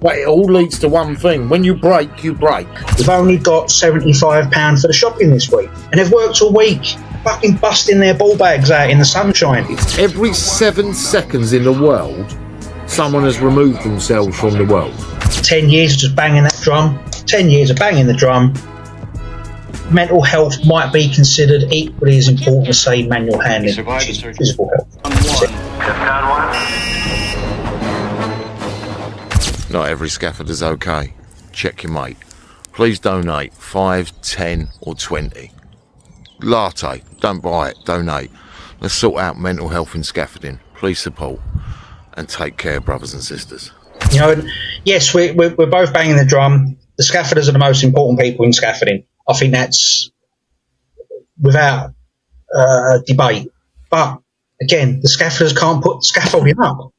But it all leads to one thing. When you break, you break. We've only got £75 for the shopping this week, and they've worked all week, fucking busting their ball bags out in the sunshine. Every 7 seconds in the world, someone has removed themselves from the world. 10 years of just banging that drum, 10 years of banging the drum. Mental health might be considered equally as important as, say, manual handling, which is physical health. Not every scaffolder's okay. Check your mate. Please donate 5, 10 or 20. Latte, don't buy it, donate. Let's sort out mental health in scaffolding. Please support and take care, brothers and sisters. You know, yes, we're both banging the drum. The scaffolders are the most important people in scaffolding. I think that's without debate. But again, the scaffolders can't put scaffolding up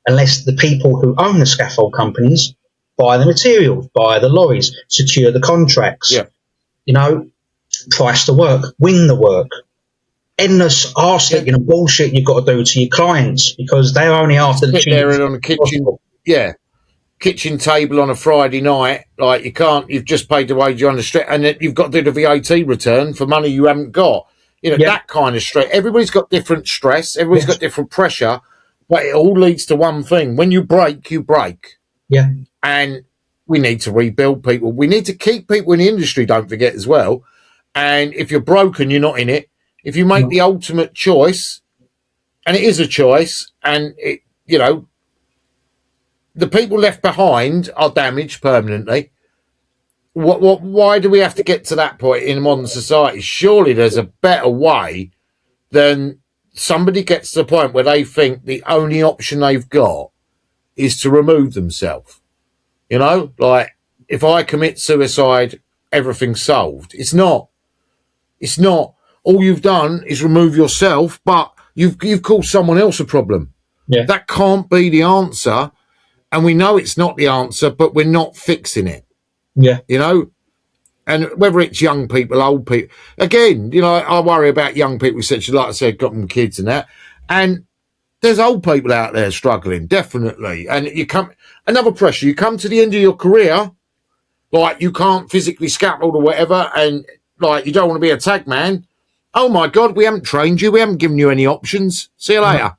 unless the people who own the scaffold companies buy the materials, buy the lorries, secure the contracts, you know, price the work, win the work. Endless arse-licking and bullshit you've got to do to your clients because they're only after the cheap. On the kitchen, kitchen table on a Friday night, like you've just paid the wage on the street, and then you've got to do the VAT return for money you haven't got. You know, that kind of stress. Everybody's got different stress, everybody's got different pressure, but it all leads to one thing. When you break, you break. Yeah. And we need to rebuild people. We need to keep people in the industry, don't forget, as well. And if you're broken, you're not in it. If you make the ultimate choice, and it is a choice, and it, you know, the people left behind are damaged permanently. Why do we have to get to that point in modern society? Surely there's a better way than somebody gets to the point where they think the only option they've got is to remove themselves. You know, like if I commit suicide, everything's solved. It's not. It's not. All you've done is remove yourself, but you've caused someone else a problem. Yeah. That can't be the answer. And we know it's not the answer, but we're not fixing it. Yeah. You know? And whether it's young people, old people. Again, you know, I worry about young people, essentially, like I said, got them kids and that. And there's old people out there struggling, definitely. And another pressure, you come to the end of your career, like you can't physically scaffold or whatever, and like you don't want to be a tag man. Oh my God, we haven't trained you. We haven't given you any options. See you later.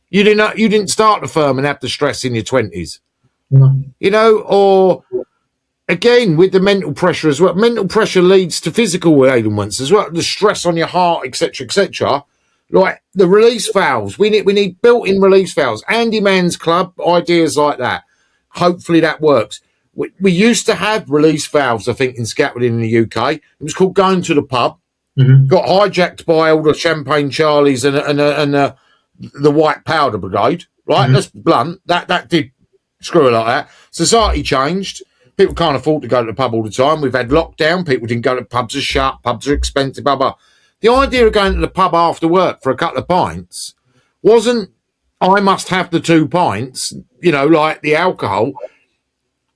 You didn't start the firm and have the stress in your 20s. No. You know, or again, with the mental pressure as well. Mental pressure leads to physical ailments as well. The stress on your heart, etc., etc. Like the release valves. We need built-in release valves. Andy Mann's Club, ideas like that. Hopefully that works. We used to have release valves, I think, in scaffolding in the UK. It was called going to the pub. Mm-hmm. Got hijacked by all the Champagne Charlies and the White Powder Brigade, right? Mm-hmm. That's blunt. That did screw it like that. Society changed. People can't afford to go to the pub all the time. We've had lockdown. People didn't go to pubs are shut. Pubs are expensive, blah, blah. The idea of going to the pub after work for a couple of pints wasn't, I must have the 2 pints, you know, like the alcohol.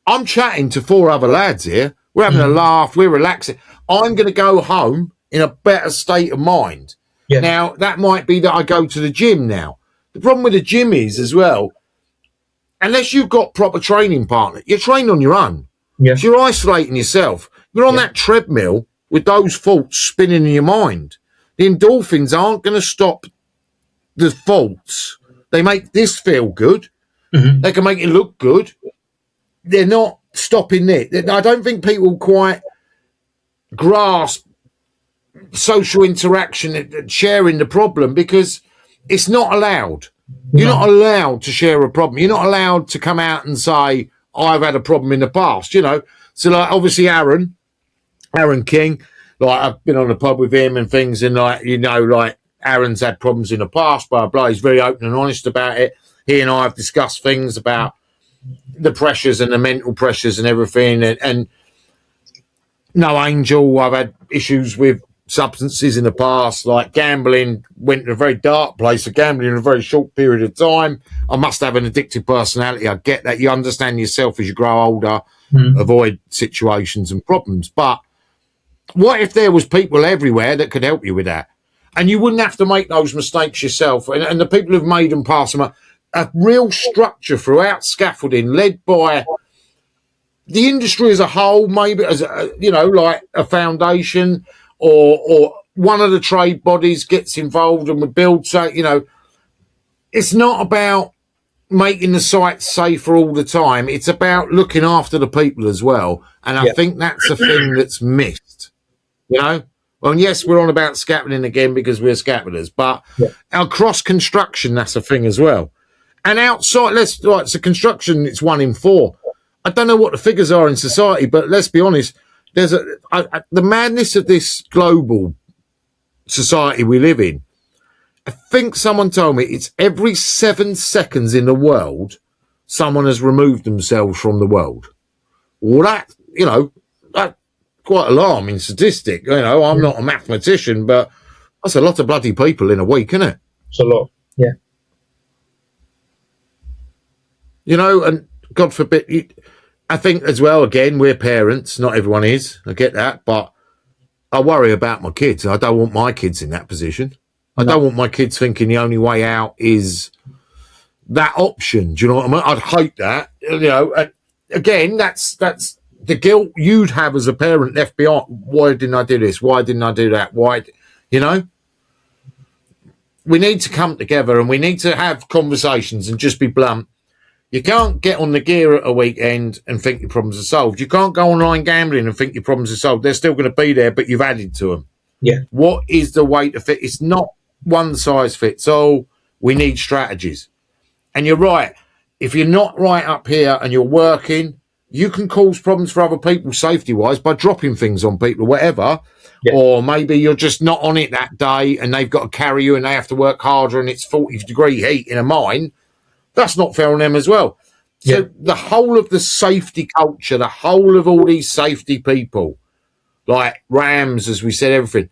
I'm chatting to 4 other lads here. We're having a laugh. We're relaxing. I'm going to go home in a better state of mind. Yeah. Now, that might be that I go to the gym now. The problem with the gym is as well, unless you've got proper training partner, you're trained on your own. Yeah. So you're isolating yourself. You're on that treadmill with those thoughts spinning in your mind. The endorphins aren't going to stop the thoughts. They make this feel good. Mm-hmm. They can make it look good. They're not stopping it. I don't think people quite grasp social interaction, sharing the problem, because it's not allowed. You're not allowed to share a problem. You're not allowed to come out and say, I've had a problem in the past, you know. So, like, obviously Aaron King, like, I've been on the pub with him and things, and, like, you know, like, Aaron's had problems in the past, blah, blah. He's very open and honest about it. He and I have discussed things about the pressures and the mental pressures and everything. And no angel, I've had issues with substances in the past, like gambling went to a very dark place. So gambling in a very short period of time. I must have an addictive personality. I get that. You understand yourself as you grow older, avoid situations and problems. But what if there was people everywhere that could help you with that? And you wouldn't have to make those mistakes yourself. And the people who've made them pass them up, a real structure throughout scaffolding led by the industry as a whole, maybe as a, like a foundation or one of the trade bodies gets involved and we build, so it's not about making the site safer all the time. It's about looking after the people as well. And I think that's a thing that's missed, Well, yes, we're on about scaffolding again because we're scaffolders, but across construction, that's a thing as well. And outside, so construction, it's 1 in 4. I don't know what the figures are in society, but let's be honest, there's the madness of this global society we live in. I think someone told me it's every 7 seconds in the world, someone has removed themselves from the world. Well, that's quite alarming statistic. I'm not a mathematician, but that's a lot of bloody people in a week, isn't it? It's a lot, yeah. And God forbid, I think as well, again, we're parents. Not everyone is. I get that. But I worry about my kids. I don't want my kids in that position. I don't want my kids thinking the only way out is that option. Do you know what I mean? I'd hate that. And again, that's the guilt you'd have as a parent left behind. Why didn't I do this? Why didn't I do that? Why, We need to come together and we need to have conversations and just be blunt. You can't get on the gear at a weekend and think your problems are solved. You can't go online gambling and think your problems are solved. They're still going to be there, but you've added to them. Yeah. What is the way to fit? It's not one size fits all. We need strategies. And you're right. If you're not right up here and you're working, you can cause problems for other people safety-wise by dropping things on people, whatever. Yeah. Or maybe you're just not on it that day and they've got to carry you and they have to work harder and it's 40-degree heat in a mine. That's not fair on them as well. So the whole of the safety culture, the whole of all these safety people, like Rams, as we said, everything,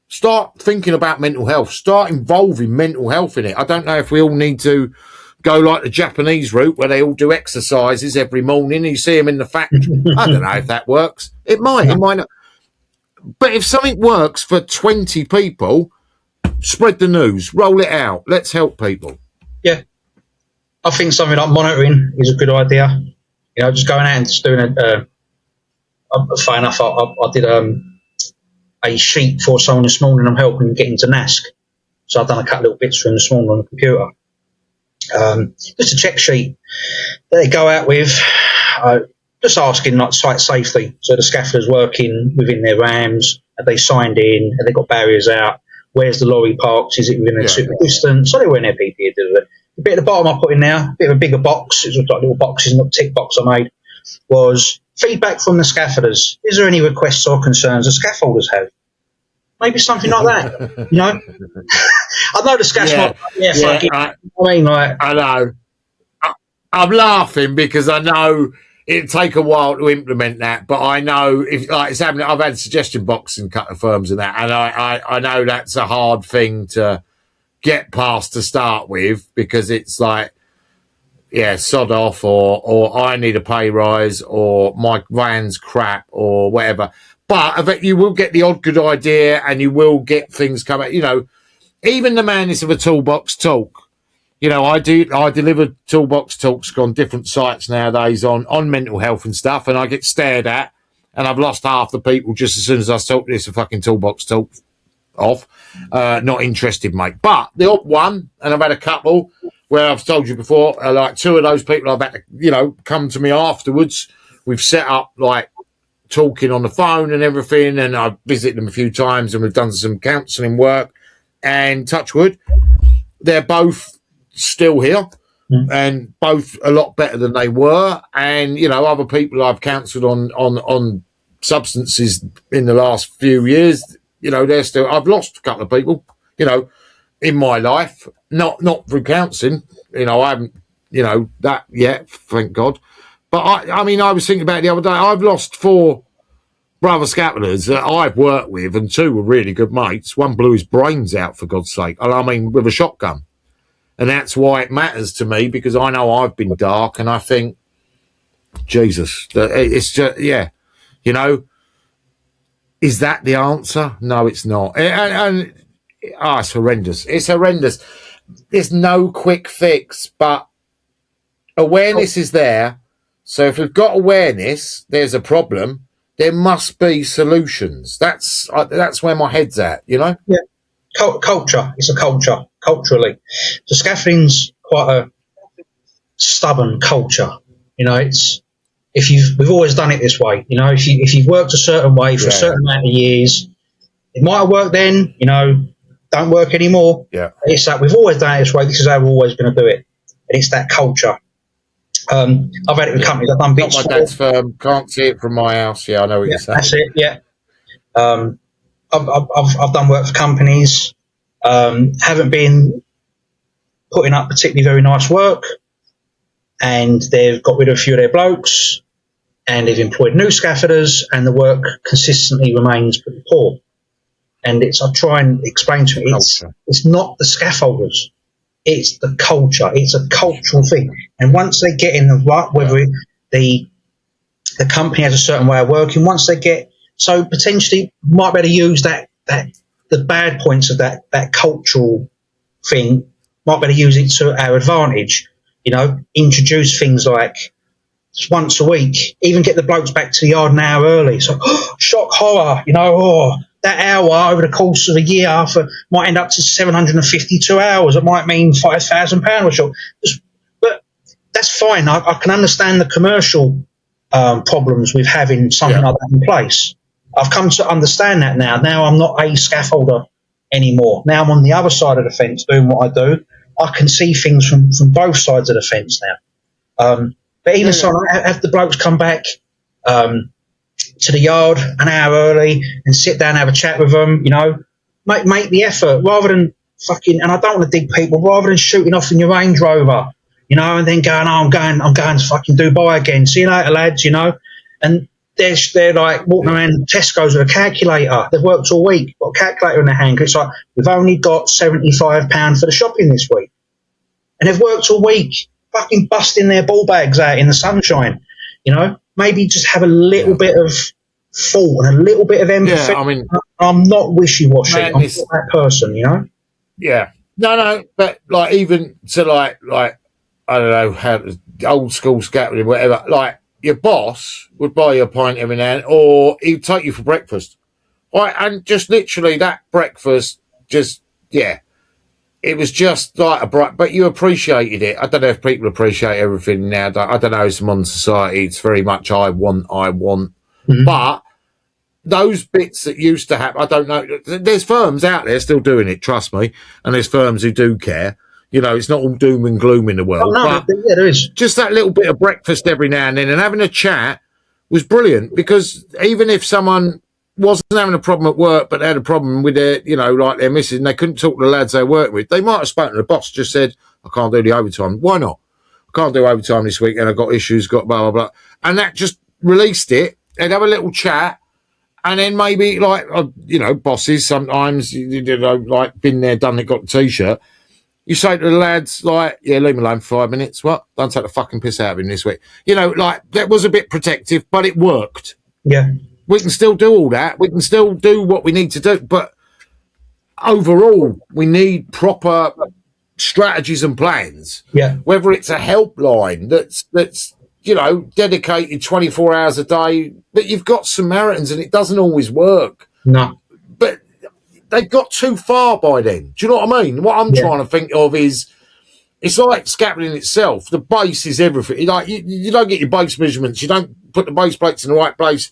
start thinking about mental health. Start involving mental health in it. I don't know if we all need to go like the Japanese route where they all do exercises every morning and you see them in the factory. I don't know if that works. It might not. But if something works for 20 people, spread the news, roll it out. Let's help people. Yeah. I think something like monitoring is a good idea. Just going out and just doing it. Fair enough, I did a sheet for someone this morning. I'm helping them get into NASC. So I've done a couple of little bits for them this morning on the computer. Just a check sheet that they go out with, just asking like site safety. So the scaffolders working within their RAMs, have they signed in, have they got barriers out, where's the lorry parked, is it within a suitable distance, so they wearing their PPE. The bit at the bottom I put in there, a bit of a bigger box, it was like little boxes, not tick box I made, was feedback from the scaffolders. Is there any requests or concerns the scaffolders have? Maybe something like that, I know the scaffolders. I know. I'm laughing because I know it'd take a while to implement that, but I know if it's happening. I've had suggestion box in a couple of firms and that, and I know that's a hard thing to get past to start with because it's like, sod off, or I need a pay rise, or my van's crap, or whatever. But I bet you will get the odd good idea, and you will get things coming. Even the madness of a toolbox talk. I deliver toolbox talks on different sites nowadays on mental health and stuff, and I get stared at, and I've lost half the people just as soon as I talk this a fucking toolbox talk off. Not interested, mate. But the odd one, and I've had a couple where I've told you before, like 2 of those people I've had to, come to me afterwards. We've set up like talking on the phone and everything, and I've visited them a few times and we've done some counselling work, and touch wood, they're both still here and both a lot better than they were. And other people I've counselled on substances in the last few years, they're still, I've lost a couple of people in my life, not through counselling, I haven't that yet, thank God. But I mean, I was thinking about it the other day, I've lost 4 brother scaffolders that I've worked with, and 2 were really good mates. One blew his brains out, for God's sake, and I mean with a shotgun. And that's why it matters to me, because I know I've been dark, and I think, Jesus, it's just, is that the answer? No, it's not. And it's horrendous. It's horrendous. There's no quick fix, but awareness is there. So if we've got awareness, there's a problem. There must be solutions. That's where my head's at, you know? Yeah. Culture. It's a culture, culturally. So scaffolding's quite a stubborn culture. You know, we've always done it this way. You know, if you've worked a certain way for a certain amount of years, it might have worked then, you know, don't work anymore. Yeah. It's that we've always done it this way. This is how we're always going to do it. And it's that culture. I've had it with companies. I've done bits. Not my dad's firm. Can't see it from my house. Yeah, I know what you're saying. That's it. Yeah. I've done work for companies. Haven't been putting up particularly very nice work, and they've got rid of a few of their blokes, and they've employed new scaffolders, and the work consistently remains pretty poor. And I try and explain to them, it's not the scaffolders, it's the culture. It's a cultural thing. And once they get in the rut, whether the company has a certain way of working, once they get, so potentially might be able to use the bad points of that cultural thing, might be able to use it to our advantage. You know, introduce things like once a week, even get the blokes back to the yard an hour early. So, shock horror, you know, that hour over the course of a year might end up to 752 hours. It might mean £5,000 or so. But that's fine. I can understand the commercial problems with having something like that in place. I've come to understand that now. Now I'm not a scaffolder anymore. Now I'm on the other side of the fence doing what I do. I can see things from both sides of the fence now. But even so, I have the blokes come back to the yard an hour early and sit down and have a chat with them, you know, make the effort rather than fucking, and I don't want to dig people, rather than shooting off in your Range Rover, you know, and then going, I'm going to fucking Dubai again. See you later, lads, you know. And they're like walking around Tesco's with a calculator. They've worked all week, got a calculator in their hand. It's like, we've only got £75 for the shopping this week. And they've worked all week, fucking busting their ball bags out in the sunshine, you know. Maybe just have a little bit of thought and a little bit of empathy. Yeah, I mean, I'm not wishy-washy. I'm not that person, you know. Yeah, no, but like even to like I don't know how old school scaffolding, whatever. Like your boss would buy you a pint every now and then, or he'd take you for breakfast. Right, and just literally that breakfast, it was just like a bright, but you appreciated it. I don't know if people appreciate everything now. I don't know. It's modern society. It's very much I want. Mm-hmm. But those bits that used to happen, I don't know. There's firms out there still doing it, trust me. And there's firms who do care. You know, it's not all doom and gloom in the world. Oh, no, but there is. Just that little bit of breakfast every now and then and having a chat was brilliant, because even if someone wasn't having a problem at work, but they had a problem with their, you know, like their missus, and they couldn't talk to the lads they work with, they might have spoken to the boss, just said, I can't do the overtime. Why not? I can't do overtime this week, and I've got issues, got blah, blah, blah. And that just released it. They'd have a little chat, and then maybe, like, you know, bosses sometimes, you know, like, been there, done it, got the T-shirt. You say to the lads, like, yeah, leave me alone for 5 minutes. What? Don't take the fucking piss out of him this week. You know, like, that was a bit protective, but it worked. Yeah. We can still do all that. We can still do what we need to do. But overall, we need proper strategies and plans. Yeah. Whether it's a helpline that's you know, dedicated 24 hours a day. But you've got Samaritans and it doesn't always work. No. But they've got too far by then. Do you know what I mean? What I'm trying to think of is, it's like scaffolding itself. The base is everything. Like you don't get your base measurements. You don't put the base plates in the right place.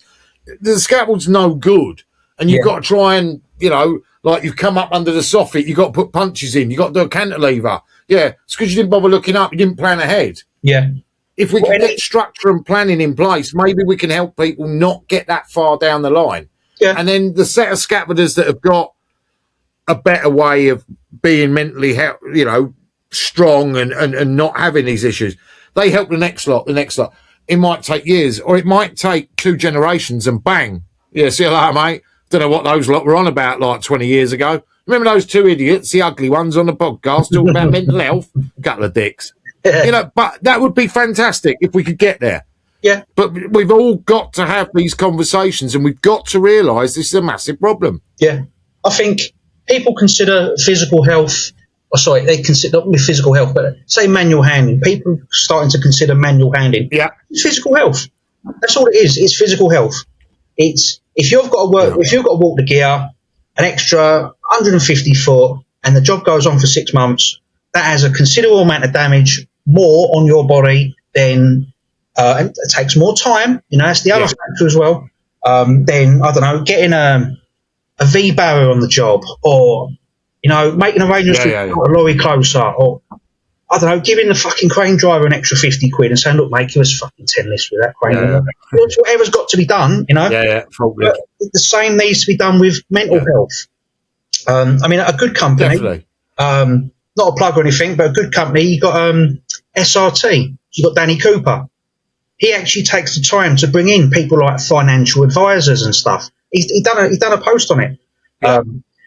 The scaffold's no good. And you've got to try and, you know, like you've come up under the soffit, you've got to put punches in, you've got to do a cantilever. Yeah, it's because you didn't bother looking up, you didn't plan ahead. Yeah. If we can get structure and planning in place, maybe we can help people not get that far down the line. Yeah. And then the set of scaffolders that have got a better way of being mentally, you know, strong and not having these issues, they help the next lot. It might take years, or it might take 2 generations, and bang. Yeah, see you later, mate. Don't know what those lot were on about like 20 years ago. Remember those 2 idiots, the ugly ones on the podcast, talking about mental health? Couple of dicks. You know, but that would be fantastic if we could get there. Yeah. But we've all got to have these conversations, and we've got to realise this is a massive problem. Yeah. I think people consider physical health sorry, they consider not with physical health, but say manual handling. People starting to consider manual handling. Yeah. It's physical health. That's all it is. It's physical health. It's if you've got to work, if you've got to walk the gear, an extra 150 foot, and the job goes on for 6 months, that has a considerable amount of damage more on your body than, and it takes more time. You know, that's the other factor as well. Then I don't know, getting a V barrier on the job, or making arrangements to put a lorry closer, or I don't know, giving the fucking crane driver an extra 50 quid and saying, look, mate, give us fucking 10 lifts with that crane. Whatever's got to be done, But the same needs to be done with mental health. I mean, a good company, not a plug or anything, but a good company, you got SRT, you got Danny Cooper. He actually takes the time to bring in people like financial advisors and stuff. He done a post on it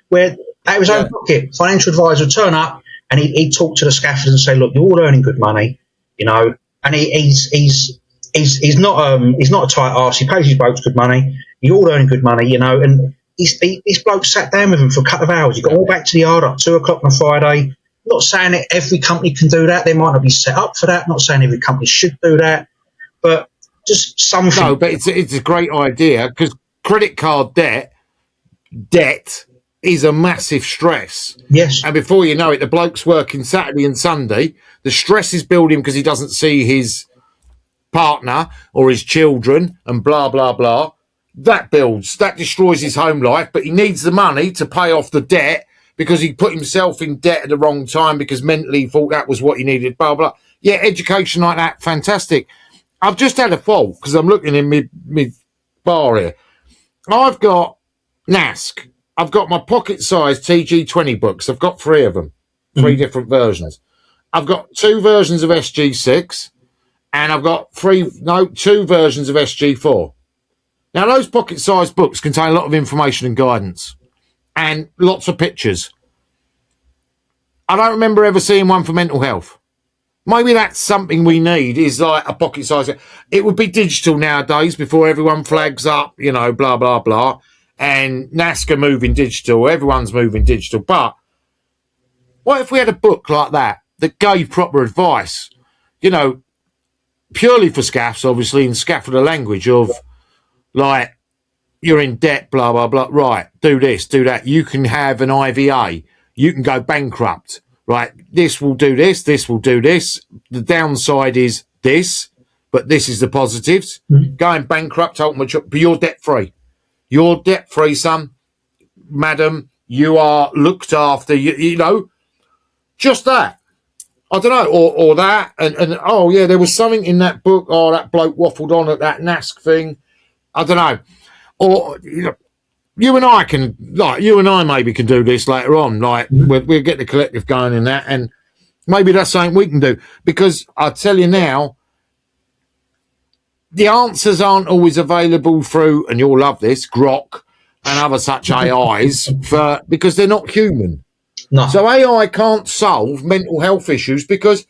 where out of his own pocket, financial advisor would turn up and he'd talk to the scaffolders and say, look, you're all earning good money, and he's not a tight arse. He pays his blokes good money. You're all earning good money, and this bloke sat down with him for a couple of hours. You got all back to the yard at 2 o'clock on a Friday. Not saying that every company can do that. They might not be set up for that. Not saying every company should do that. But just something. No, but it's a great idea, because credit card debt is a massive stress. Yes. And before you know it, the bloke's working Saturday and Sunday. The stress is building because he doesn't see his partner or his children and blah, blah, blah. That destroys his home life, but he needs the money to pay off the debt because he put himself in debt at the wrong time because mentally he thought that was what he needed, blah, blah. Yeah, education like that, fantastic. I've just had a fault because I'm looking in my bar here. I've got NASC. I've got my pocket-sized TG20 books. I've got 3 of them, 3 different versions. I've got 2 versions of SG6, and I've got 2 versions of SG4. Now, those pocket-sized books contain a lot of information and guidance, and lots of pictures. I don't remember ever seeing one for mental health. Maybe that's something we need, is like a pocket size. It would be digital nowadays before everyone flags up, blah, blah, blah. And NASCAR moving digital, everyone's moving digital. But what if we had a book like that gave proper advice, purely for scaffs, obviously, in scaffolder language of, like, you're in debt, blah, blah, blah. Right, do this, do that. You can have an IVA. You can go bankrupt. Right, this will do this, this will do this. The downside is this, but this is the positives. Going bankrupt, ultimately, but you're debt-free. You're debt-free, son, madam. You are looked after, just that. I don't know, or that. And oh, yeah, there was something in that book. Oh, that bloke waffled on at that NASC thing. I don't know. Or, you and I maybe can do this later on. Like, we'll get the collective going in that, and maybe that's something we can do. Because I tell you now, the answers aren't always available through, and you'll love this, Grok and other such AIs, because they're not human. No. So AI can't solve mental health issues because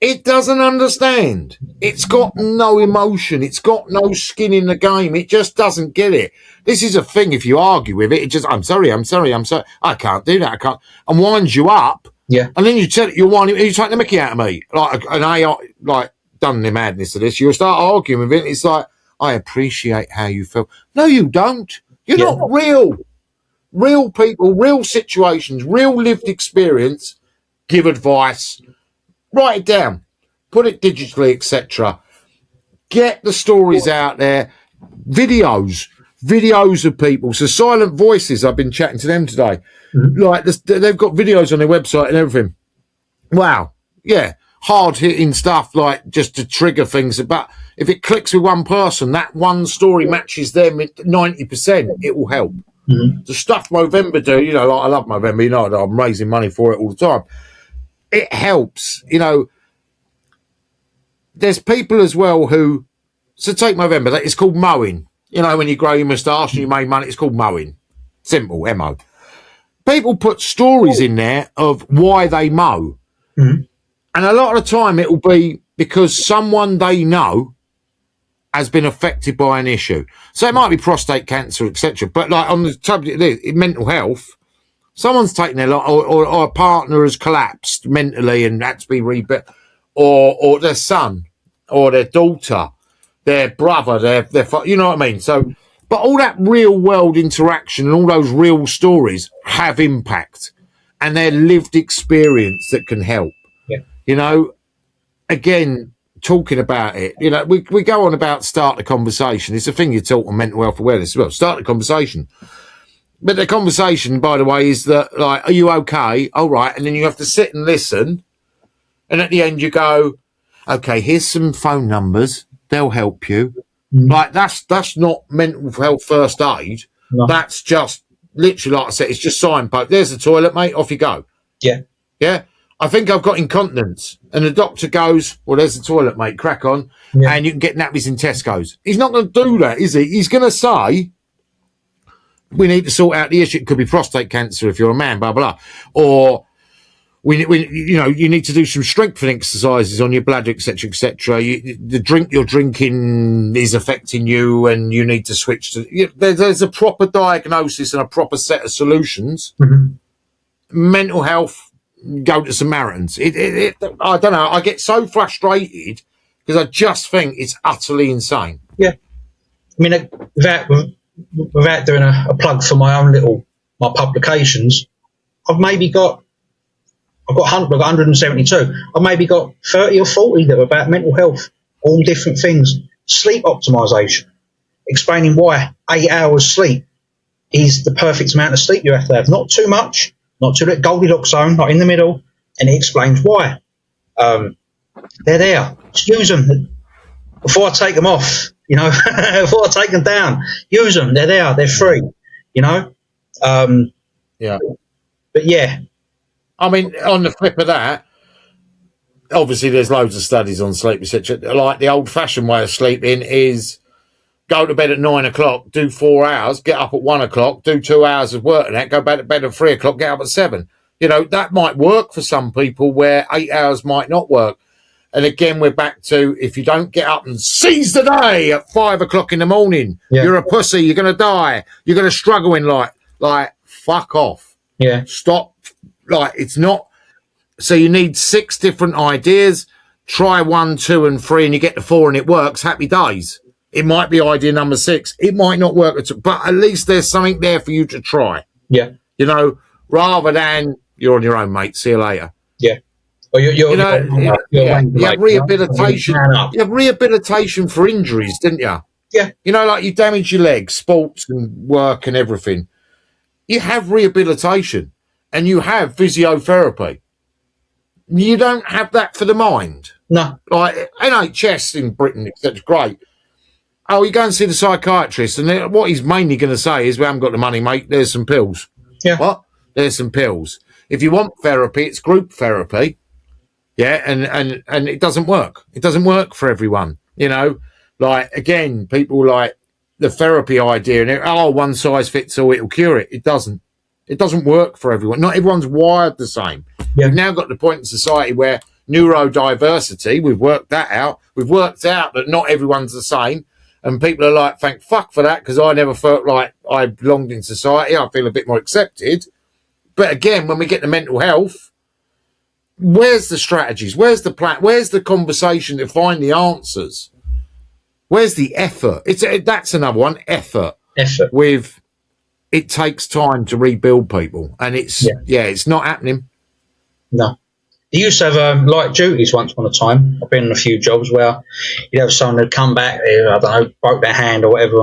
it doesn't understand. It's got no emotion. It's got no skin in the game. It just doesn't get it. This is a thing. If you argue with it, it just, I'm sorry. I can't do that. I can't. And winds you up. Yeah. And then you tell it, you're taking the mickey out of me. Like an AI, like, done the madness of this. You'll start arguing with it. It's like, I appreciate how you feel. No, you don't. You're not real. Real people, real situations, real lived experience. Give advice. Write it down, put it digitally, etc. Get the stories out there, videos of people. So Silent Voices, I've been chatting to them today. Like they've got videos on their website and everything. Wow, yeah, hard hitting stuff, like just to trigger things. But if it clicks with one person, that one story matches them at 90%, it will help. The stuff Movember do, like I love Movember, I'm raising money for it all the time. It helps, There's people as well who, so take Movember, it's called mowing. When you grow your moustache and you make money, it's called mowing. Simple, M-O. People put stories in there of why they mow. And a lot of the time it'll be because someone they know has been affected by an issue. So it might be prostate cancer, etc. But like on the subject of this, mental health, Someone's taken their life, or a partner has collapsed mentally and had to be rebuilt, or their son, or their daughter, their brother, their you know what I mean? So, but all that real world interaction and all those real stories have impact, and they're lived experience that can help. Yeah. You know, again, talking about it, you know, we go on about start the conversation. It's a thing you're taught on mental health awareness as well. Start the conversation. But the conversation, by the way, is that, like, are you okay? All right. And then you have to sit and listen. And at the end you go, okay, here's some phone numbers. They'll help you. Like, that's not mental health first aid. No. That's just literally, like I said, it's just signpost. There's the toilet, mate. Off you go. Yeah. Yeah. I think I've got incontinence. And the doctor goes, well, there's the toilet, mate. Crack on. Yeah. And you can get nappies in Tesco's. He's not going to do that, is he? He's going to say, we need to sort out the issue. It could be prostate cancer if you're a man, blah, blah, blah. Or you know, you need to do some strengthening exercises on your bladder, etc., etc. The drink you're drinking is affecting you, and you need to switch to. There's a proper diagnosis and a proper set of solutions. Mm-hmm. Mental health, go to Samaritans. I don't know. I get so frustrated because I just think it's utterly insane. Yeah. I mean, without doing a plug for my publications, I've got 172. I've maybe got 30 or 40 that are about mental health, all different things. Sleep optimization, explaining why 8 hours sleep is the perfect amount of sleep you have to have. Not too much, not too Goldilocks zone, not in the middle, and it explains why. They're there. Just use them before I take them off. You know, before I take them down, use them. They're there. They're free. You know. Yeah. But yeah. I mean, on the flip of that, obviously there's loads of studies on sleep, etc. Like the old-fashioned way of sleeping is go to bed at 9 o'clock, do 4 hours, get up at 1 o'clock, do 2 hours of work and that, go back to bed at 3 o'clock, get up at 7. You know, that might work for some people where 8 hours might not work. And again, we're back to, if you don't get up and seize the day at 5 o'clock in the morning, you're a pussy, you're going to die, you're going to struggle in life. Like, fuck off. Yeah. Stop. Like, it's not. So you need 6 different ideas. Try 1, 2, and 3, and you get to 4 and it works. Happy days. It might be idea number 6. It might not work at all, but at least there's something there for you to try. Yeah. You know, rather than you're on your own, mate. See you later. Yeah. Well, you have rehabilitation. You have rehabilitation for injuries, didn't you? Yeah. You know, like you damage your leg, sports and work and everything. You have rehabilitation and you have physiotherapy. You don't have that for the mind. No. Like NHS in Britain, etc. Great. Oh, you go and see the psychiatrist, and what he's mainly going to say is, we haven't got the money, mate. There's some pills. Yeah. What? There's some pills. If you want therapy, it's group therapy. Yeah, and it doesn't work. It doesn't work for everyone. You know, like, again, people like the therapy idea, and one size fits all, it'll cure it. It doesn't. It doesn't work for everyone. Not everyone's wired the same. Yeah. We've now got the point in society where neurodiversity, we've worked that out. We've worked out that not everyone's the same. And people are like, thank fuck for that, because I never felt like I belonged in society. I feel a bit more accepted. But again, when we get to mental health, where's the strategies? Where's the plan? Where's the conversation to find the answers? Where's the effort? That's another one, effort. Effort. With, it takes time to rebuild people. And it's not happening. No. You used to have light duties once upon a time. I've been in a few jobs where you'd have someone who'd come back, I don't know, broke their hand or whatever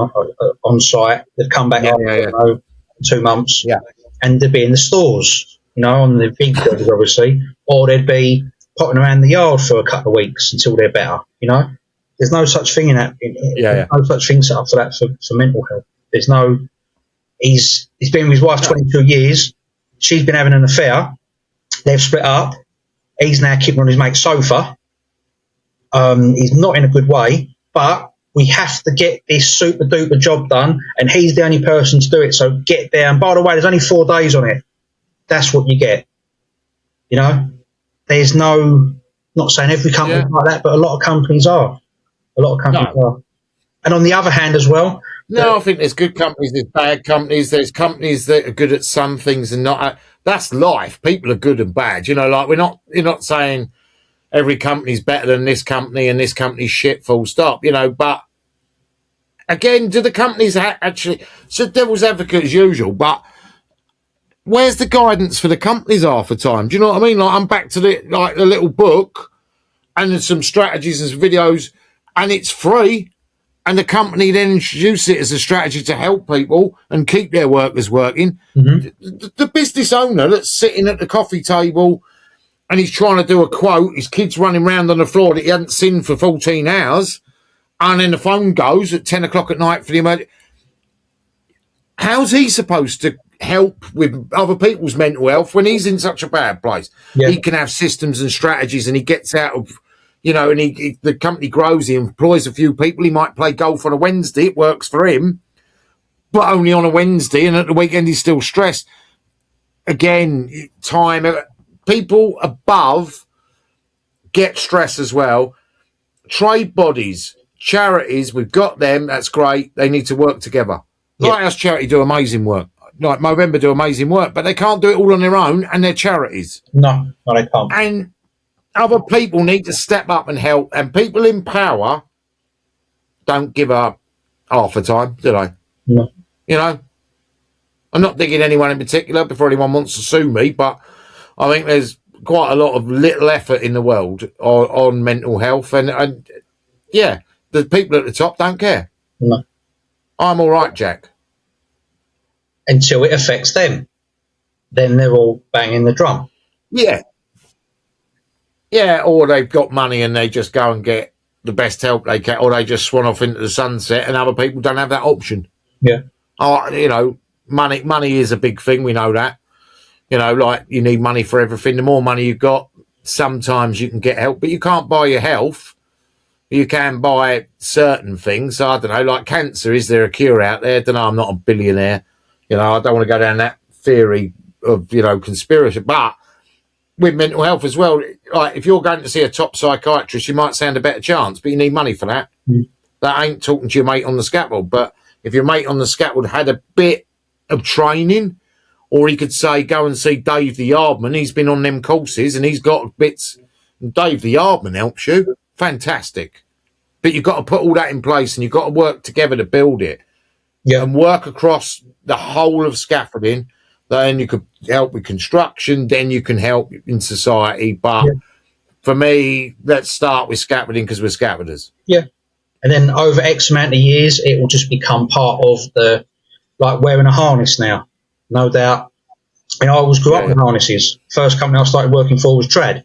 on site. They'd come back after, I don't know, 2 months. Yeah. And they'd be in the stores, you know, on the big jobs, obviously. Or they'd be potting around the yard for a couple of weeks until they're better, you know. There's no such thing in that. There's no such thing set up for that for mental health. There's no. He's been with his wife 22 years. She's been having an affair. They've split up. He's now keeping on his mate's sofa. He's not in a good way, but we have to get this super duper job done, and he's the only person to do it. So get there. And by the way, there's only 4 days on it. That's what you get. You know, there's no. Not saying every company like that, but a lot of companies are. A lot of companies are. And on the other hand, as well, No, I think there's good companies, there's bad companies, there's companies that are good at some things and not. That's life. People are good and bad. You know, like you're not saying every company's better than this company and this company's shit, full stop, you know, but again, do the companies actually, so devil's advocate as usual, but where's the guidance for the companies half the time? Do you know what I mean? Like I'm back to the little book and there's some strategies and some videos and it's free. And the company then introduces it as a strategy to help people and keep their workers working. The business owner that's sitting at the coffee table and he's trying to do a quote, his kid's running around on the floor that he hadn't seen for 14 hours, and then the phone goes at 10 o'clock at night for the emergency. How's he supposed to help with other people's mental health when he's in such a bad place? Yeah. He can have systems and strategies and he gets out of... You know, and the company grows, he employs a few people, he might play golf on a Wednesday, it works for him, but only on a Wednesday, and at the weekend he's still stressed. Again, time, people above get stress as well. Trade bodies, charities, we've got them, that's great, they need to work together. Yeah. Lighthouse Charity do amazing work. Like Movember do amazing work, but they can't do it all on their own, and they're charities. No, they can't. And other people need to step up and help, and people in power don't give up half the time, do they? No. You know, I'm not digging anyone in particular before anyone wants to sue me, but I think there's quite a lot of little effort in the world on mental health, and yeah, the people at the top don't care. No. I'm all right, Jack. Until it affects them. Then they're all banging the drum. Yeah. Yeah, or they've got money and they just go and get the best help they can, or they just swan off into the sunset, and other people don't have that option. Yeah. Oh, you know, money is a big thing. We know that. You know, like you need money for everything. The more money you've got, sometimes you can get help, but you can't buy your health. You can buy certain things. I don't know, like cancer. Is there a cure out there? I don't know. I'm not a billionaire. You know, I don't want to go down that theory of, you know, conspiracy, but with mental health as well, like if you're going to see a top psychiatrist, you might stand a better chance, but you need money for that. That ain't talking to your mate on the scaffold. But if your mate on the scaffold had a bit of training, or he could say, go and see Dave the Yardman, he's been on them courses and he's got bits, and Dave the Yardman helps you, fantastic. But you've got to put all that in place and you've got to work together to build it. Yeah. And work across the whole of scaffolding. Then you could help with construction, then you can help in society. But for me, let's start with scaffolding because we're scaffolders. Yeah. And then over X amount of years, it will just become part of the, like wearing a harness now. No doubt. And I always grew up with harnesses. First company I started working for was Trad.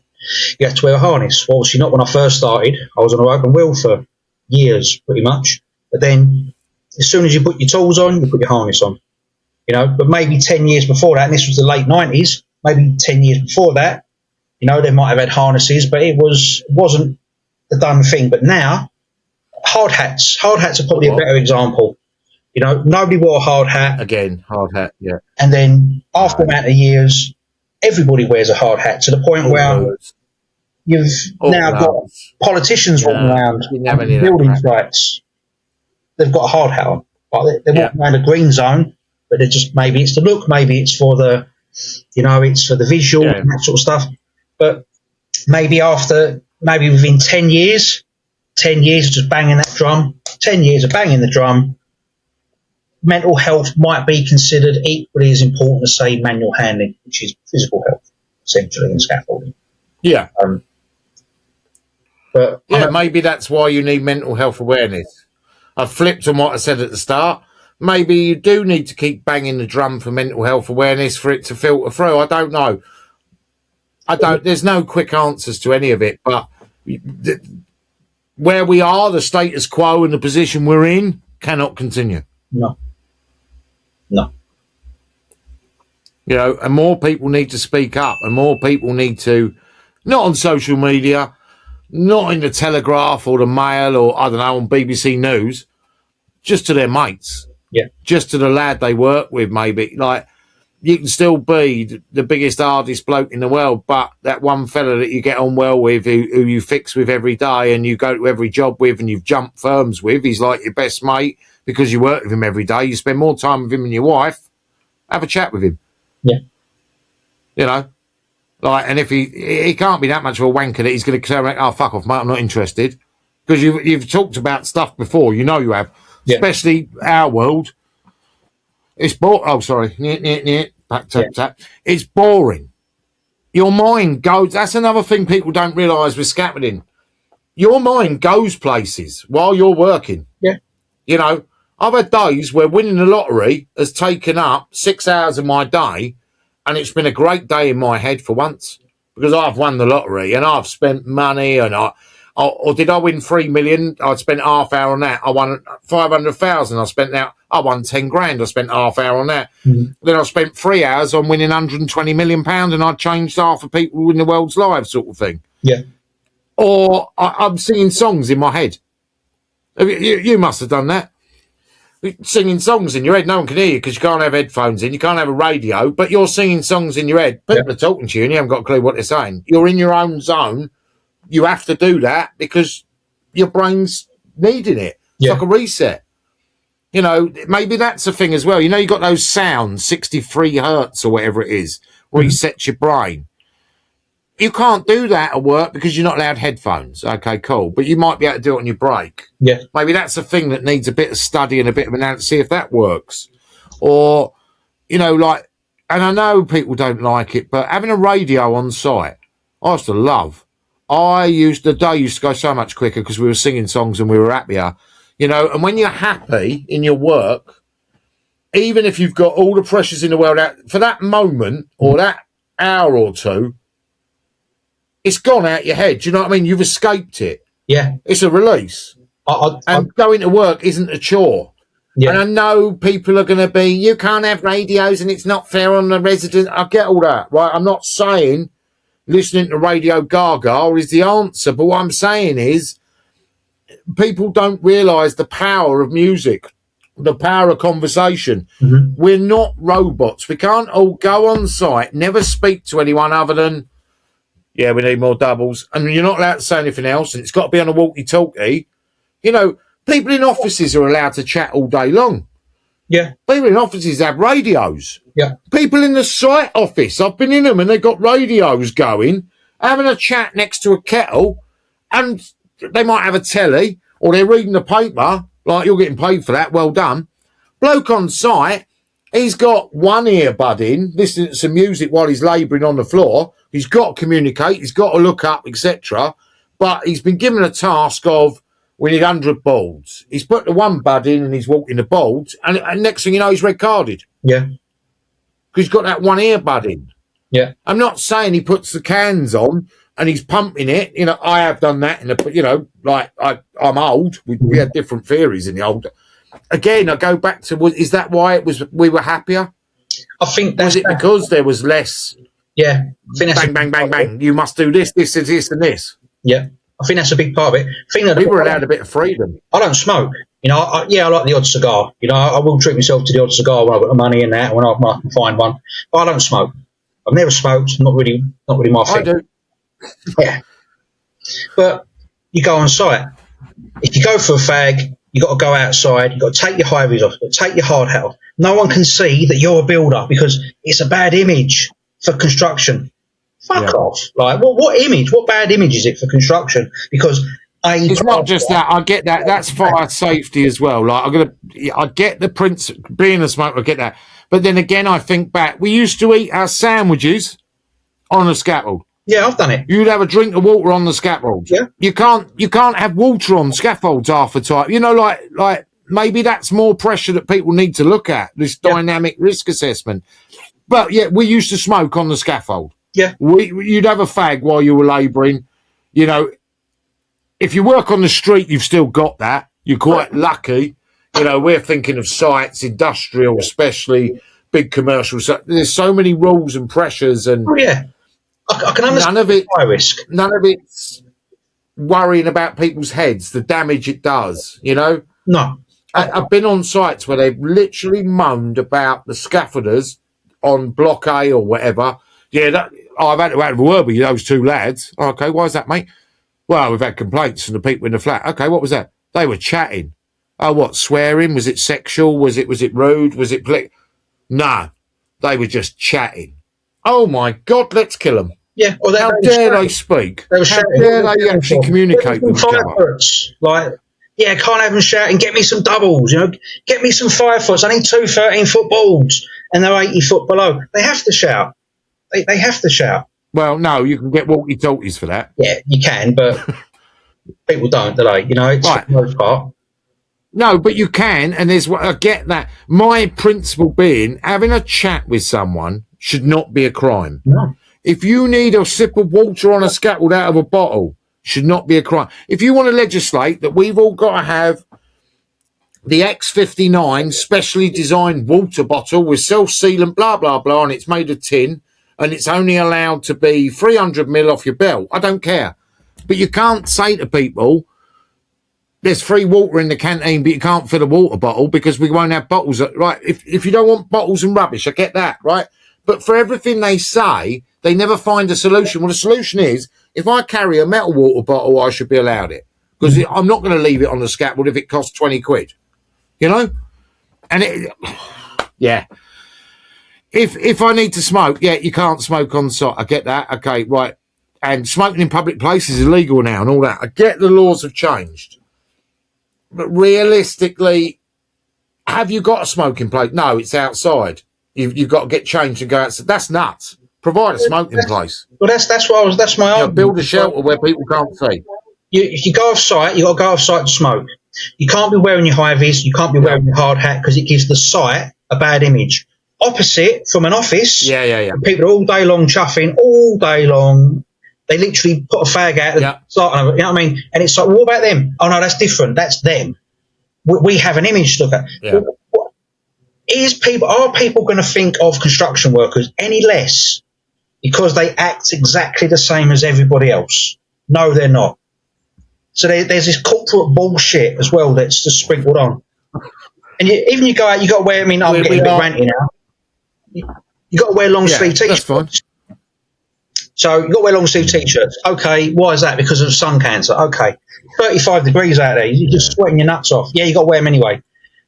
You had to wear a harness. Well, obviously not when I first started. I was on an open wheel for years, pretty much. But then as soon as you put your tools on, you put your harness on. You know, but maybe 10 years before that, and this was the late 90s, maybe 10 years before that, you know, they might have had harnesses, but it wasn't the done thing. But now, hard hats are probably a better example. You know, nobody wore a hard hat. Again, hard hat, yeah. And then after a amount of years, everybody wears a hard hat to the point where you've now got politicians walking around building sites. They've got a hard hat on. Like they're walking around a green zone. But they're just, maybe it's the look, maybe it's for the, you know, it's for the visual and that sort of stuff. But maybe within 10 years of just banging that drum, 10 years of banging the drum, mental health might be considered equally as important as, say, manual handling, which is physical health, essentially, in scaffolding. Yeah. But maybe that's why you need mental health awareness. I've flipped on what I said at the start. Maybe you do need to keep banging the drum for mental health awareness for it to filter through. I don't know. There's no quick answers to any of it, but where we are, the status quo and the position we're in cannot continue. No. You know, and more people need to speak up, and more people need to, not on social media, not in the Telegraph or the Mail or, I don't know, on BBC News, just to their mates. Yeah. Just to the lad they work with, maybe. Like, you can still be the biggest, hardest bloke in the world, but that one fella that you get on well with, who you fix with every day and you go to every job with and you've jumped firms with, he's like your best mate because you work with him every day. You spend more time with him and your wife. Have a chat with him. Yeah. You know? Like, and if he can't be that much of a wanker that he's going to turn around, oh, fuck off, mate, I'm not interested. Because you've talked about stuff before, you know you have. Yeah. Especially our world. It's boring. Oh, sorry. Back, tap. It's boring. Your mind goes. That's another thing people don't realise with scaffolding. Your mind goes places while you're working. Yeah. You know, I've had days where winning the lottery has taken up 6 hours of my day, and it's been a great day in my head for once because I've won the lottery and I've spent money and or did I win 3 million? I'd spent half hour on that. I won 500,000. I spent that. I won 10 grand. I spent half hour on that. Mm-hmm. Then I spent 3 hours on winning 120 million pounds, and I changed half of people in the world's lives, sort of thing. Yeah. Or I'm singing songs in my head. You must have done that. Singing songs in your head. No one can hear you because you can't have headphones in. You can't have a radio, but you're singing songs in your head. People are talking to you and you haven't got a clue what they're saying. You're in your own zone. You have to do that because your brain's needing it. It's like a reset. You know, maybe that's a thing as well. You know, you got those sounds, 63 hertz or whatever it is, resets your brain. You can't do that at work because you're not allowed headphones. Okay, cool. But you might be able to do it on your break. Yeah. Maybe that's a thing that needs a bit of study and a bit of analysis, see if that works. Or, you know, like, and I know people don't like it, but having a radio on site, I used to love. The day used to go so much quicker because we were singing songs and we were happier. You know, and when you're happy in your work, even if you've got all the pressures in the world out, for that moment or that hour or two, it's gone out your head. Do you know what I mean? You've escaped it. Yeah. It's a release. And going to work isn't a chore. Yeah. And I know people are going to be, you can't have radios and it's not fair on the resident. I get all that, right? I'm not saying listening to Radio Gaga is the answer. But what I'm saying is people don't realise the power of music, the power of conversation. Mm-hmm. We're not robots. We can't all go on site, never speak to anyone other than, yeah, we need more doubles. And you're not allowed to say anything else. And it's got to be on a walkie-talkie. You know, people in offices are allowed to chat all day long. Yeah. People in offices have radios. Yeah. People in the site office, I've been in them and they've got radios going, having a chat next to a kettle, and they might have a telly or they're reading the paper, like you're getting paid for that, well done. Bloke on site, he's got one earbud in, listening to some music while he's labouring on the floor. He's got to communicate, he's got to look up, etc. But he's been given a task of, we need 100 boards. He's put the one bud in and he's walking the boards, and next thing you know, he's red carded. Yeah. Because he's got that one earbud in. Yeah. I'm not saying he puts the cans on and he's pumping it. You know, I have done that, you know, like I'm old. We had different theories in the old. Again, I go back to, is that why we were happier? I think that's... Was it because there was less... Yeah. I think that's bang. You must do this, and this. Yeah. I think that's a big part of it. I think that people are allowed a bit of freedom. I don't smoke. You know, I like the odd cigar. You know, I will treat myself to the odd cigar when I've got the money and that, when I can find one. But I don't smoke. I've never smoked. Not really my thing. I do. Yeah. But you go on site. If you go for a fag, you got to go outside. You got to take your high vis off. You got to take your hard hat off. No one can see that you're a builder because it's a bad image for construction. Fuck off. Like, what image? What bad image is it for construction? Because it's not just that. I get that. That's fire safety as well. Like, I get the principle. Being a smoker, I get that. But then again, I think back. We used to eat our sandwiches on a scaffold. Yeah, I've done it. You'd have a drink of water on the scaffold. Yeah. You can't have water on scaffolds half the time. You know, like maybe that's more pressure that people need to look at, this dynamic risk assessment. But yeah, we used to smoke on the scaffold. Yeah. You'd have a fag while you were labouring. You know, if you work on the street, you've still got that. You're quite lucky. You know, we're thinking of sites, industrial, especially big commercial. So there's so many rules and pressures, and I can understand high risk. None of it's worrying about people's heads, the damage it does. You know, no. I've been on sites where they've literally moaned about the scaffolders on block A or whatever. Yeah, I've had to have a word with those two lads. Okay, why is that, mate? Well, we've had complaints from the people in the flat. Okay, what was that? They were chatting. Oh, what, swearing? Was it sexual? Was it rude? Was it No, they were just chatting. Oh, my God, let's kill them. Yeah. Or How dare they speak? They were How shouting. dare they actually communicate with each other? Like, yeah, can't have them shouting, get me some doubles, get me some 5 foots. I need 2 13-foot balls. And they're 80 foot below. They have to shout. They have to shout. Well, no, you can get walkie-talkies for that. Yeah, you can, but people don't, do they? It's Right. for the most part. No, but you can, and I get that. My principle being, having a chat with someone should not be a crime. No. If you need a sip of water on a scaffold out of a bottle, should not be a crime. If you want to legislate that we've all got to have the X59 specially designed water bottle with self-sealant, blah, blah, blah, and it's made of tin, and it's only allowed to be 300 ml off your belt, I don't care. But you can't say to people, there's free water in the canteen, but you can't fill a water bottle because we won't have bottles. Right? If you don't want bottles and rubbish, I get that, right? But for everything they say, they never find a solution. Well, the solution is, if I carry a metal water bottle, I should be allowed it. Because I'm not going to leave it on the scaffold if it costs 20 quid. And yeah. If I need to smoke, yeah, you can't smoke on site. I get that. Okay, right. And smoking in public places is illegal now and all that. I get the laws have changed. But realistically, have you got a smoking place? No, it's outside. You've got to get changed and go outside. That's nuts. Provide a smoking place. Well, that's my argument. Build a shelter where people can't see. If you go off site, you got to go off site to smoke. You can't be wearing your high vis. You can't be wearing your hard hat because it gives the site a bad image. Opposite from an office, people are all day long chuffing, all day long. They literally put a fag out the start of it, you know what I mean? And it's like, what about them? Oh, no, that's different. That's them. We have an image to look at. Yeah. Are people going to think of construction workers any less because they act exactly the same as everybody else? No, they're not. So there's this corporate bullshit as well that's just sprinkled on. And even you go out, you got to wear, I'm getting a bit ranty now. You got to wear long sleeve t-shirts. That's fine. So you've got to wear long sleeve t-shirts. Okay, why is that? Because of sun cancer. Okay, 35 degrees out there. You're just sweating your nuts off. Yeah, you got to wear them anyway.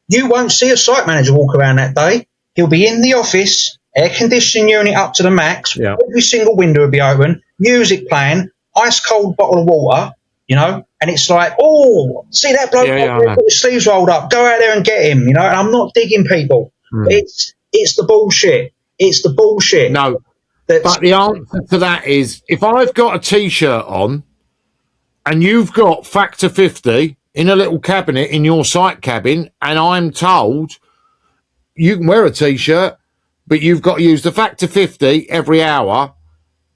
You won't see a site manager walk around that day. He'll be in the office, air conditioning unit up to the max. Yeah. Every single window will be open. Music playing, ice cold bottle of water. And it's like, oh, see that bloke got his sleeves rolled up. Go out there and get him. And I'm not digging people. It's the bullshit. It's the bullshit. No. But the answer to that is, if I've got a T-shirt on and you've got Factor 50 in a little cabinet in your site cabin and I'm told you can wear a T-shirt, but you've got to use the Factor 50 every hour,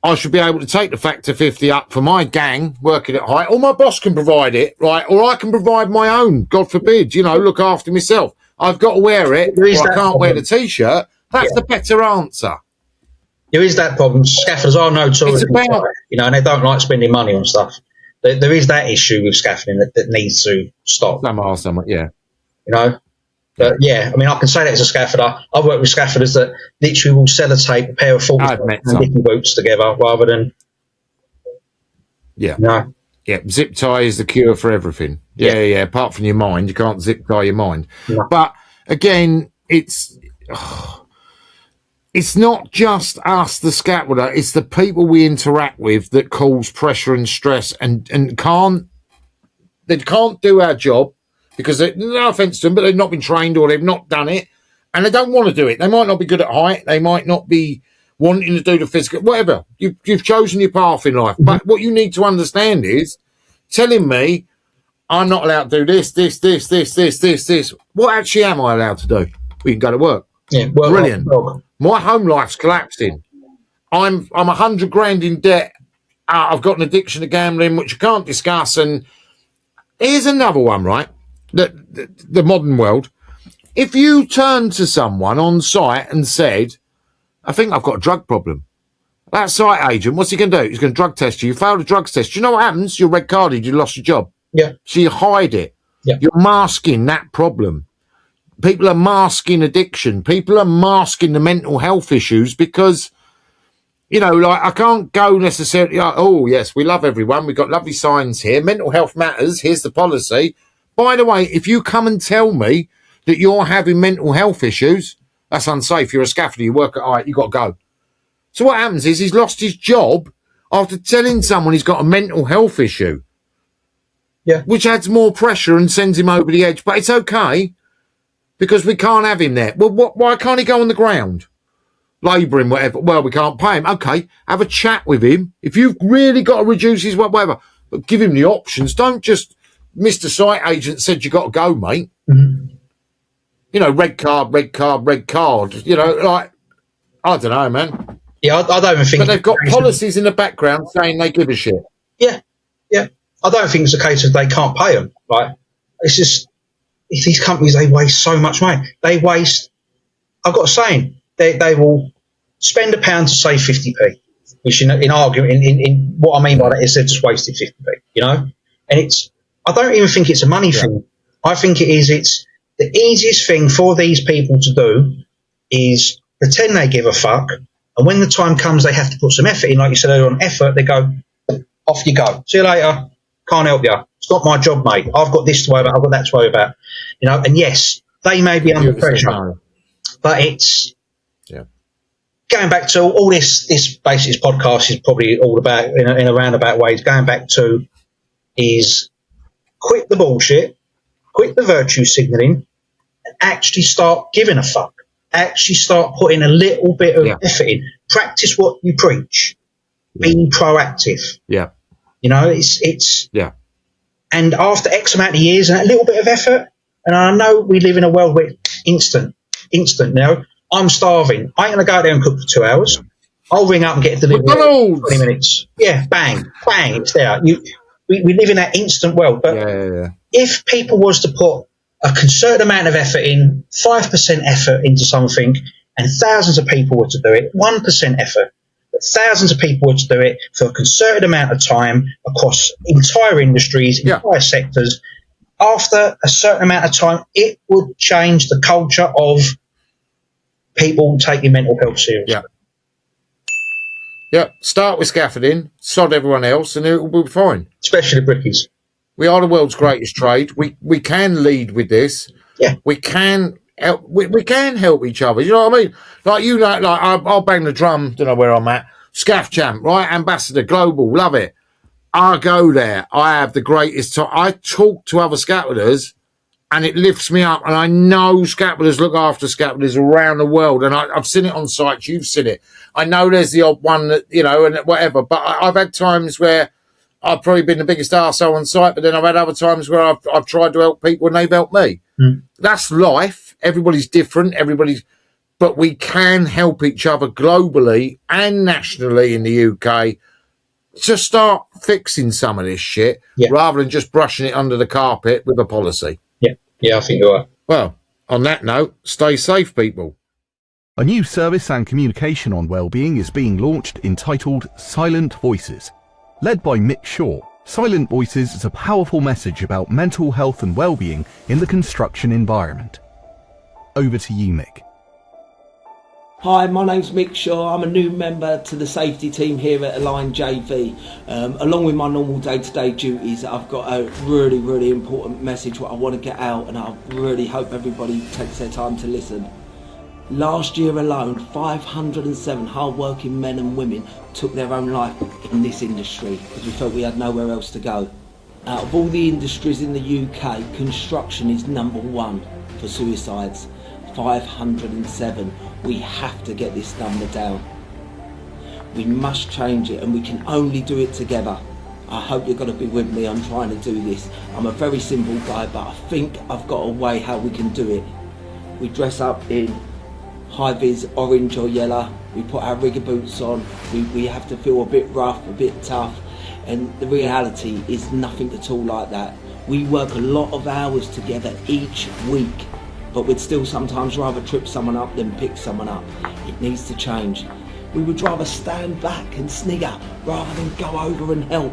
I should be able to take the Factor 50 up for my gang working at height, or my boss can provide it, right? Or I can provide my own, God forbid, look after myself. I've got to wear it, or I can't wear the T-shirt. That's the better answer. There is that problem. Scaffolders are notorious, and they don't like spending money on stuff. There is that issue with scaffolding that needs to stop. But yeah, I can say that as a scaffolder. I've worked with scaffolders that literally will sellotape a pair of 40 and dicky boots together rather than. Yeah. Zip tie is the cure for everything. Yeah. Apart from your mind, you can't zip tie your mind. No. But again, it's not just us, the scaffolder. It's the people we interact with that cause pressure and stress, and can't do our job. Because, no offence to them, but they've not been trained or they've not done it and they don't want to do it. They might not be good at height. They might not be wanting to do the physical, whatever. You've chosen your path in life. But what you need to understand is telling me I'm not allowed to do this. What actually am I allowed to do? We can go to work. Yeah, brilliant. My home life's collapsing. I'm 100 grand in debt. I've got an addiction to gambling, which I can't discuss. And here's another one, right? The modern world. If you turn to someone on site and said, I think I've got a drug problem, that site agent, what's he going to do? He's going to drug test you. You failed a drug test. Do you know what happens? You're red carded. You lost your job. Yeah. So you hide it. Yeah. You're masking that problem. people are masking addiction. People are masking the mental health issues because, you know, like I can't go necessarily, like, oh, yes, we love everyone. We've got lovely signs here. Mental health matters. Here's the policy. By the way, if you come and tell me that you're having mental health issues, that's unsafe. You're a scaffolder. You work at height. You've got to go. So what happens is he's lost his job after telling someone he's got a mental health issue. Yeah. Which adds more pressure and sends him over the edge. But it's okay because we can't have him there. Well, why can't he go on the ground? Labouring, whatever. Well, we can't pay him. Okay, have a chat with him. If you've really got to reduce his whatever, but give him the options. Don't just, Mr. Site Agent said you got to go, mate. Mm-hmm. You know, red card, red card, red card. You know, like, I don't know, man. Yeah, I don't even think... But they've got policies in the background saying they give a shit. Yeah. I don't think it's a case of they can't pay them. Right? It's just, these companies, they waste so much money. They waste... I've got a saying. They will spend £1 to save 50p, which in argument, in what I mean by that is they've just wasted 50p, you know? And it's, I don't even think it's a money thing. I think it's the easiest thing for these people to do is pretend they give a fuck, and when the time comes they have to put some effort in, like you said earlier on, effort, they go, off you go. See you later. Can't help you. It's not my job, mate. I've got this to worry about, I've got that to worry about. You know, and yes, they may be under pressure, but it's... Going back to all this basically this podcast is probably all about, in a roundabout ways, going back to is quit the bullshit, quit the virtue signalling, and actually start giving a fuck. Actually start putting a little bit of effort in. Practice what you preach. Be proactive. Yeah. You know, it's and after X amount of years and a little bit of effort, and I know we live in a world where it's instant, you know. I'm starving. I ain't going to go out there and cook for 2 hours. I'll ring up and get it delivered in 20 minutes. Yeah, bang, it's there. We live in that instant world. But if people was to put a concerted amount of effort in, 5% effort into something, and thousands of people were to do it, 1% effort, but thousands of people were to do it for a concerted amount of time across entire industries, entire sectors, after a certain amount of time, it would change the culture of people taking mental health seriously. Start with scaffolding, sod everyone else, and it will be fine. Especially the brickies. We are the world's greatest trade. We can lead with this. Yeah. We can help. We can help each other. You know what I mean? Like, you know, like I'll bang the drum. Don't know where I'm at. Scaff champ, right? Ambassador Global, love it. I go there. I have the greatest time. I talk to other scaffolders, and it lifts me up. And I know scaffolders look after scaffolders around the world. And I've seen it on sites. You've seen it. I know there's the odd one that, you know, and whatever. But I've had times where I've probably been the biggest arsehole on site. But then I've had other times where I've tried to help people and they've helped me. That's life. Everybody's different. But we can help each other globally and nationally in the UK to start fixing some of this shit rather than just brushing it under the carpet with a policy. Yeah, I think you are. Well, on that note, stay safe, people. A new service and communication on wellbeing is being launched entitled Silent Voices. Led by Mick Shaw, Silent Voices is a powerful message about mental health and wellbeing in the construction environment. Over to you, Mick. Hi, my name's Mick Shaw. I'm a new member to the safety team here at Align JV. Along with my normal day-to-day duties, I've got a really, really important message what I want to get out, and I really hope everybody takes their time to listen. Last year alone, 507 hard-working men and women took their own life in this industry because we felt we had nowhere else to go. Out of all the industries in the UK, construction is #1 for suicides. 507. We have to get this number down. We must change it, and we can only do it together. I hope you're going to be with me on trying to do this. I'm a very simple guy, but I think I've got a way how we can do it. We dress up in high-vis orange or yellow. We put our rigger boots on. We have to feel a bit rough, a bit tough, and the reality is nothing at all like that. We work a lot of hours together each week, but we'd still sometimes rather trip someone up than pick someone up. It needs to change. We would rather stand back and snigger rather than go over and help.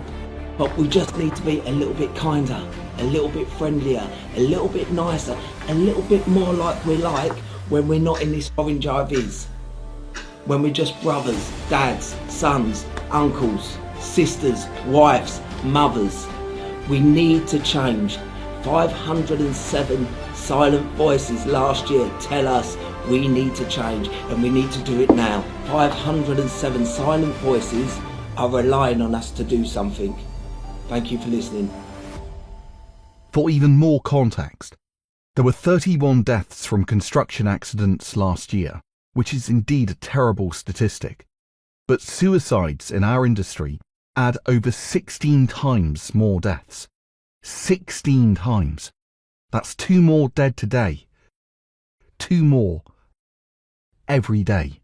But we just need to be a little bit kinder, a little bit friendlier, a little bit nicer, a little bit more like we like when we're not in this orange IVs. When we're just brothers, dads, sons, uncles, sisters, wives, mothers. We need to change. 507 silent voices last year tell us we need to change, and we need to do it now. 507 silent voices are relying on us to do something. Thank you for listening. For even more context, there were 31 deaths from construction accidents last year, which is indeed a terrible statistic. But suicides in our industry add over 16 times more deaths. 16 times. That's 2 more dead today. 2 more every day.